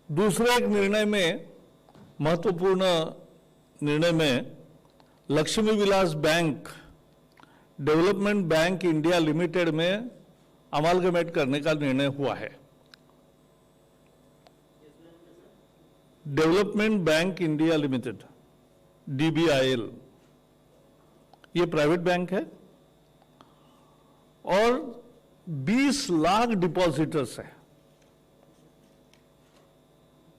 दूसरे एक निर्णय में, महत्वपूर्ण निर्णय में, Lakshmi Vilas bank development bank India limited में अमालगमेट करने का निर्णय हुआ है। Development bank India limited, DBIL, ये प्राइवेट बैंक है और 20 लाख डिपॉजिटर्स है।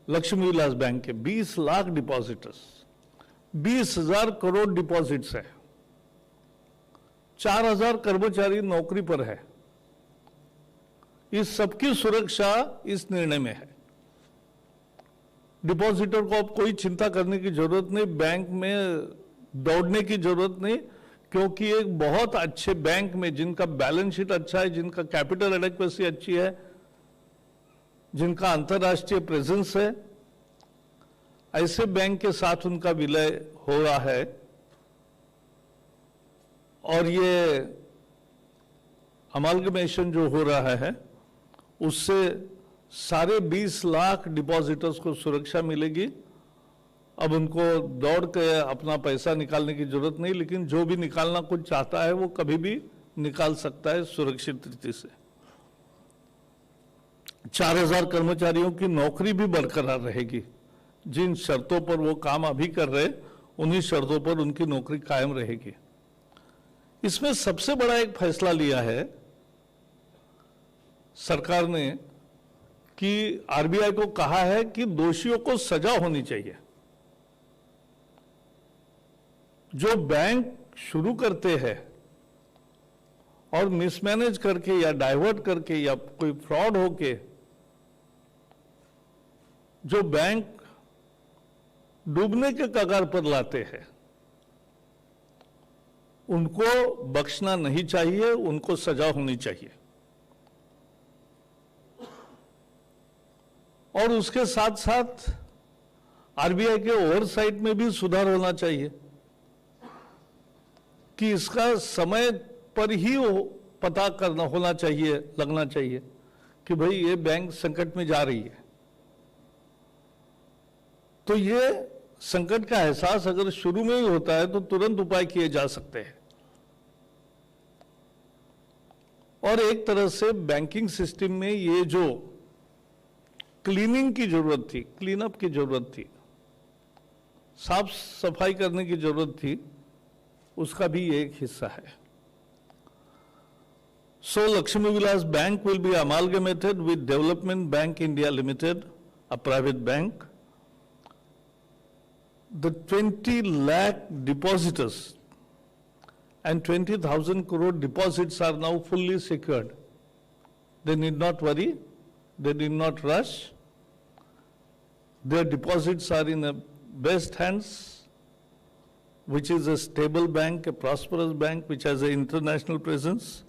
लक्ष्मी विलास बैंक के 20 लाख डिपॉजिटर्स, 20,000 करोड़ डिपॉजिट्स है, 4,000 कर्मचारी नौकरी पर है। इस सबकी सुरक्षा इस निर्णय में है। डिपॉजिटर को अब कोई चिंता करने की जरूरत नहीं, बैंक में दौड़ने की जरूरत नहीं, क्योंकि एक बहुत अच्छे बैंक में जिनका बैलेंस शीट अच्छा है, जिनका कैपिटल एडेक्वेसी अच्छी है, जिनका अंतर्राष्ट्रीय प्रेजेंस है, ऐसे बैंक के साथ उनका विलय हो रहा है। और ये अमालगमेशन जो हो रहा है उससे सारे 20 लाख डिपॉजिटर्स को सुरक्षा मिलेगी। अब उनको दौड़ के अपना पैसा निकालने की जरूरत नहीं, लेकिन जो भी निकालना कुछ चाहता है वो कभी भी निकाल सकता है सुरक्षित रीति से। 4,000 कर्मचारियों की नौकरी भी बरकरार रहेगी। जिन शर्तों पर वो काम अभी कर रहे, उन्हीं शर्तों पर उनकी नौकरी कायम रहेगी। इसमें सबसे बड़ा एक फैसला लिया है सरकार ने कि RBI को कहा है कि दोषियों को सजा होनी चाहिए। जो बैंक शुरू करते हैं और मिसमैनेज करके या डाइवर्ट करके या कोई फ्रॉड होके जो बैंक डूबने के कगार पर लाते हैं, उनको बख्शना नहीं चाहिए, उनको सजा होनी चाहिए। और उसके साथ साथ RBI के ओवरसाइट में भी सुधार होना चाहिए कि इसका समय पर ही पता करना होना चाहिए, लगना चाहिए कि भाई ये बैंक संकट में जा रही है। तो ये संकट का एहसास अगर शुरू में ही होता है तो तुरंत उपाय किए जा सकते हैं। और एक तरह से बैंकिंग सिस्टम में ये जो क्लीनिंग की जरूरत थी, क्लीनअप की जरूरत थी, साफ सफाई करने की जरूरत थी, उसका भी एक हिस्सा है। So Lakshmi Vilas Bank will be amalgamated with Development Bank India Limited, a private bank. The 20 lakh depositors and 20,000 crore deposits are now fully secured. They need not worry, they need not rush. Their deposits are in the best hands, which is a stable bank, a prosperous bank, which has an international presence,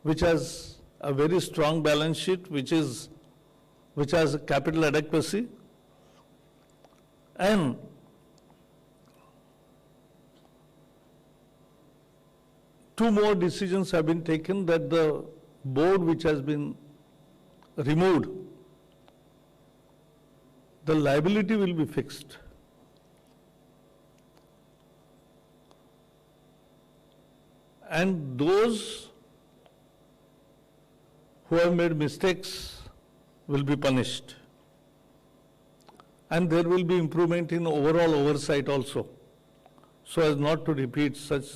which has a very strong balance sheet, which has a capital adequacy. And two more decisions have been taken, that the board which has been removed, the liability will be fixed. And those who have made mistakes will be punished. And there will be improvement in overall oversight also, so as not to repeat such